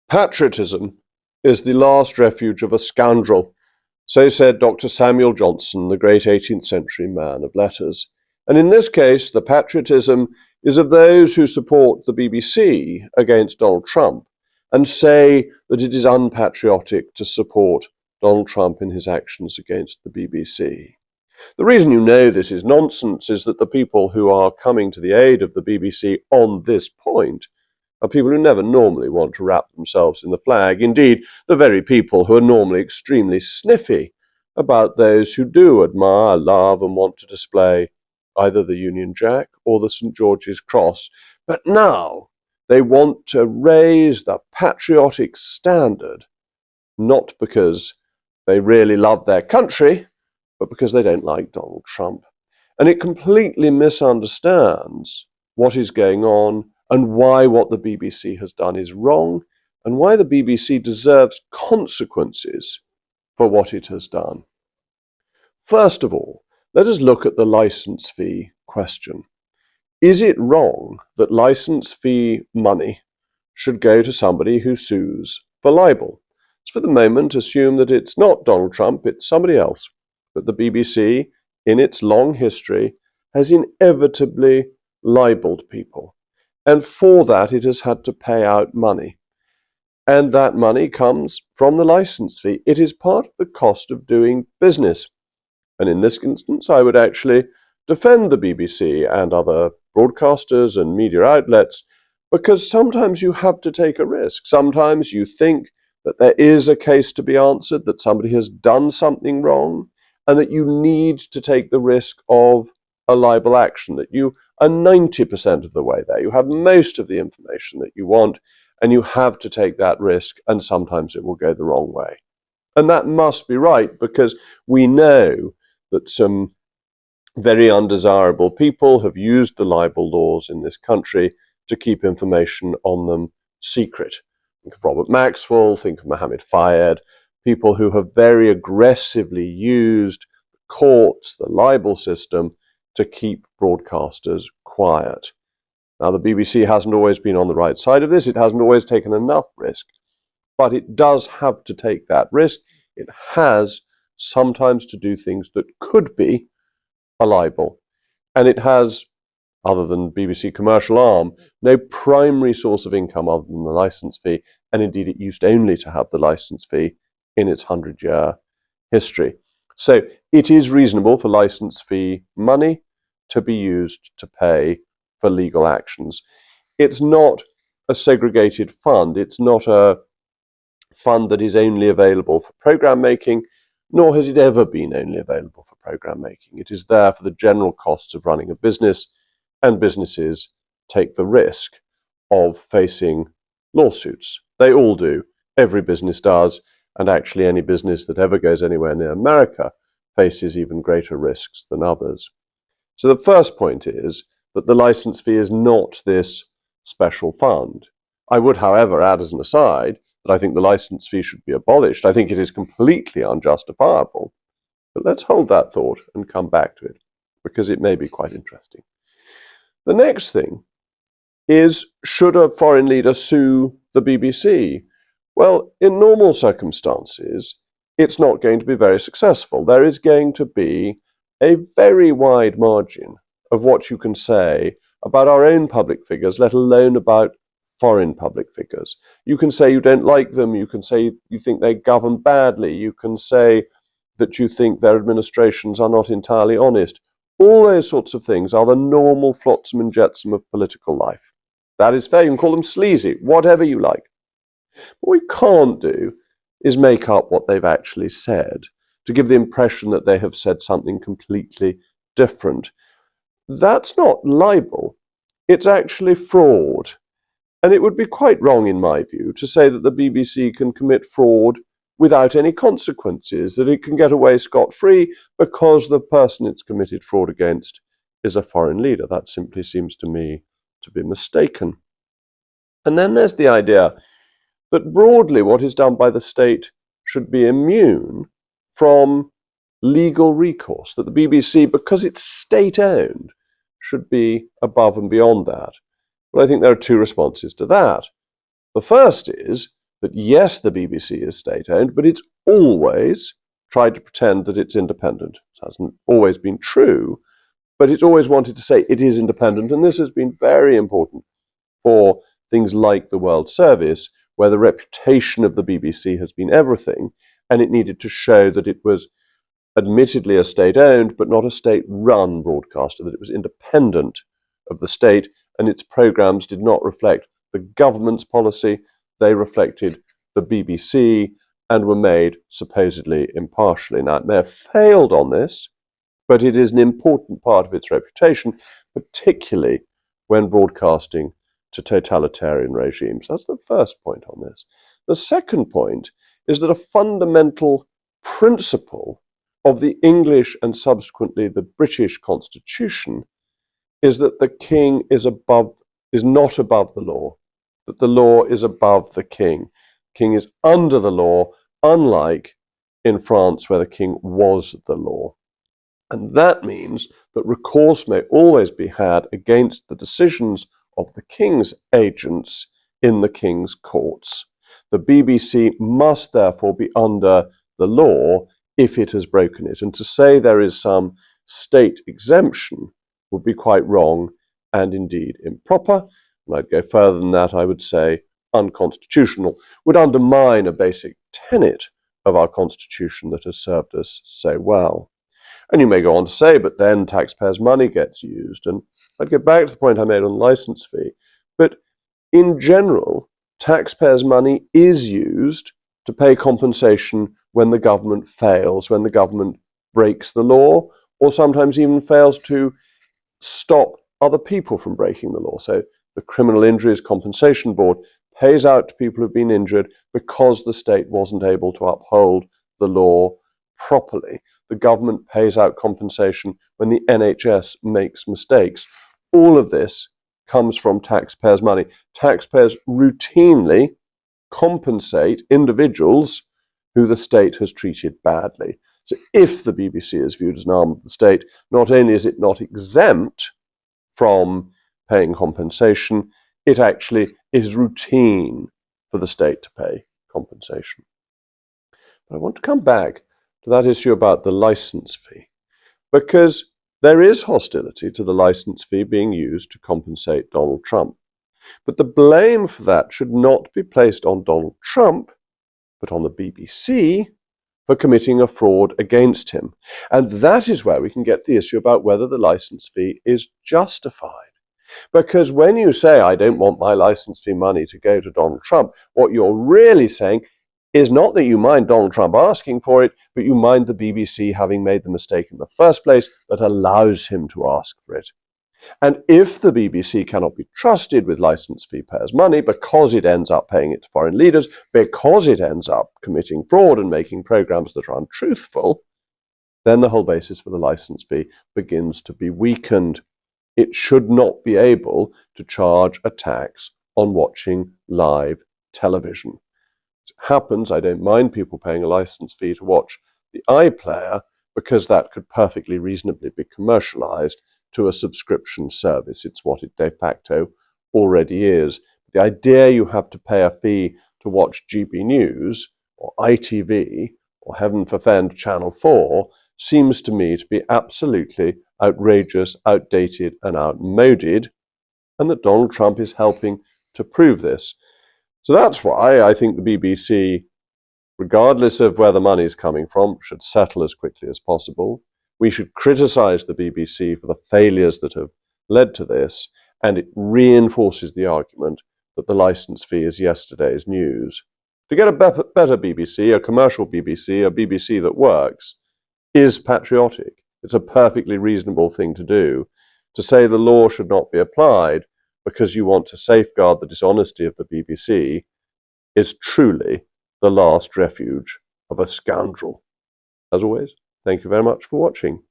Patriotism is the last refuge of a scoundrel, so said Dr. Samuel Johnson, the great 18th century man of letters. And in this case, the patriotism is of those who support the BBC against Donald Trump and say that it is unpatriotic to support Donald Trump in his actions against the BBC. The reason you know this is nonsense is that the people who are coming to the aid of the BBC on this point are people who never normally want to wrap themselves in the flag. Indeed, the very people who are normally extremely sniffy about those who do admire, love, and want to display either the Union Jack or the St. George's Cross. But now they want to raise the patriotic standard, not because they really love their country, but because they don't like Donald Trump. And it completely misunderstands what is going on and why what the BBC has done is wrong, and why the BBC deserves consequences for what it has done. First of all, let us look at the licence fee question. Is it wrong that licence fee money should go to somebody who sues for libel? Let's for the moment assume that it's not Donald Trump, it's somebody else, that the BBC, in its long history, has inevitably libelled people. And for that, it has had to pay out money. And that money comes from the licence fee. It is part of the cost of doing business. And in this instance, I would actually defend the BBC and other broadcasters and media outlets, because sometimes you have to take a risk. Sometimes you think that there is a case to be answered, that somebody has done something wrong, and that you need to take the risk of a libel action, that you are 90% of the way there. You have most of the information that you want, and you have to take that risk, and sometimes it will go the wrong way. And that must be right, because we know that some very undesirable people have used the libel laws in this country to keep information on them secret. Think of Robert Maxwell, think of Mohammed Fayed, people who have very aggressively used the courts, the libel system, to keep broadcasters quiet. Now, the BBC hasn't always been on the right side of this. It hasn't always taken enough risk, but it does have to take that risk. It has sometimes to do things that could be a libel. And it has, other than BBC commercial arm, no primary source of income other than the licence fee. And indeed, it used only to have the licence fee in its 100-year history. So it is reasonable for licence fee money to be used to pay for legal actions. It's not a segregated fund. It's not a fund that is only available for programme making, nor has it ever been only available for programme making. It is there for the general costs of running a business, and businesses take the risk of facing lawsuits. They all do. Every business does, and actually any business that ever goes anywhere near America faces even greater risks than others. So the first point is that the licence fee is not this special fund. I would, however, add as an aside that I think the licence fee should be abolished. I think it is completely unjustifiable. But let's hold that thought and come back to it, because it may be quite interesting. The next thing is, should a foreign leader sue the BBC? Well, in normal circumstances, it's not going to be very successful. There is going to be a very wide margin of what you can say about our own public figures, let alone about foreign public figures. You can say you don't like them, you can say you think they govern badly, you can say that you think their administrations are not entirely honest. All those sorts of things are the normal flotsam and jetsam of political life. That is fair. You can call them sleazy, whatever you like. What we can't do is make up what they've actually said, to give the impression that they have said something completely different. That's not libel. It's actually fraud. And it would be quite wrong, in my view, to say that the BBC can commit fraud without any consequences, that it can get away scot-free because the person it's committed fraud against is a foreign leader. That simply seems to me to be mistaken. And then there's the idea that broadly what is done by the state should be immune from legal recourse, that the BBC, because it's state-owned, should be above and beyond that. Well, I think there are two responses to that. The first is that yes, the BBC is state-owned, but it's always tried to pretend that it's independent. It hasn't always been true, but it's always wanted to say it is independent, and this has been very important for things like the World Service, where the reputation of the BBC has been everything, and it needed to show that it was admittedly a state-owned, but not a state-run broadcaster, that it was independent of the state, and its programmes did not reflect the government's policy, they reflected the BBC and were made supposedly impartially. Now, it may have failed on this, but it is an important part of its reputation, particularly when broadcasting to totalitarian regimes. That's the first point on this. The second point is that a fundamental principle of the English and subsequently the British Constitution is that the king is not above the law, that the law is above the king. The king is under the law, unlike in France where the king was the law. And that means that recourse may always be had against the decisions of the king's agents in the king's courts. The BBC must therefore be under the law if it has broken it. And to say there is some state exemption would be quite wrong and indeed improper. And I'd go further than that, I would say unconstitutional, would undermine a basic tenet of our Constitution that has served us so well. And you may go on to say, but then taxpayers' money gets used. And I'd get back to the point I made on license fee. But in general, taxpayers' money is used to pay compensation when the government fails, when the government breaks the law, or sometimes even fails to stop other people from breaking the law. So the Criminal Injuries Compensation Board pays out to people who've been injured because the state wasn't able to uphold the law properly. The government pays out compensation when the NHS makes mistakes. All of this comes from taxpayers' money. Taxpayers routinely compensate individuals who the state has treated badly. So if the BBC is viewed as an arm of the state, not only is it not exempt from paying compensation, it actually is routine for the state to pay compensation. But I want to come back to that issue about the license fee, because there is hostility to the license fee being used to compensate Donald Trump. But the blame for that should not be placed on Donald Trump, but on the BBC for committing a fraud against him. And that is where we can get the issue about whether the license fee is justified. Because when you say, I don't want my license fee money to go to Donald Trump, what you're really saying is not that you mind Donald Trump asking for it, but you mind the BBC having made the mistake in the first place that allows him to ask for it. And if the BBC cannot be trusted with license fee payers' money because it ends up paying it to foreign leaders, because it ends up committing fraud and making programs that are untruthful, then the whole basis for the license fee begins to be weakened. It should not be able to charge a tax on watching live television. As it happens, I don't mind people paying a license fee to watch the iPlayer because that could perfectly reasonably be commercialized to a subscription service. It's what it de facto already is. The idea you have to pay a fee to watch GB News or ITV or heaven forfend Channel 4 seems to me to be absolutely outrageous, outdated and outmoded, and that Donald Trump is helping to prove this. So that's why I think the BBC, regardless of where the money is coming from, should settle as quickly as possible. We should criticize the BBC for the failures that have led to this, and it reinforces the argument that the license fee is yesterday's news. To get a better BBC, a commercial BBC, a BBC that works, is patriotic. It's a perfectly reasonable thing to do. To say the law should not be applied because you want to safeguard the dishonesty of the BBC is truly the last refuge of a scoundrel. As always, thank you very much for watching.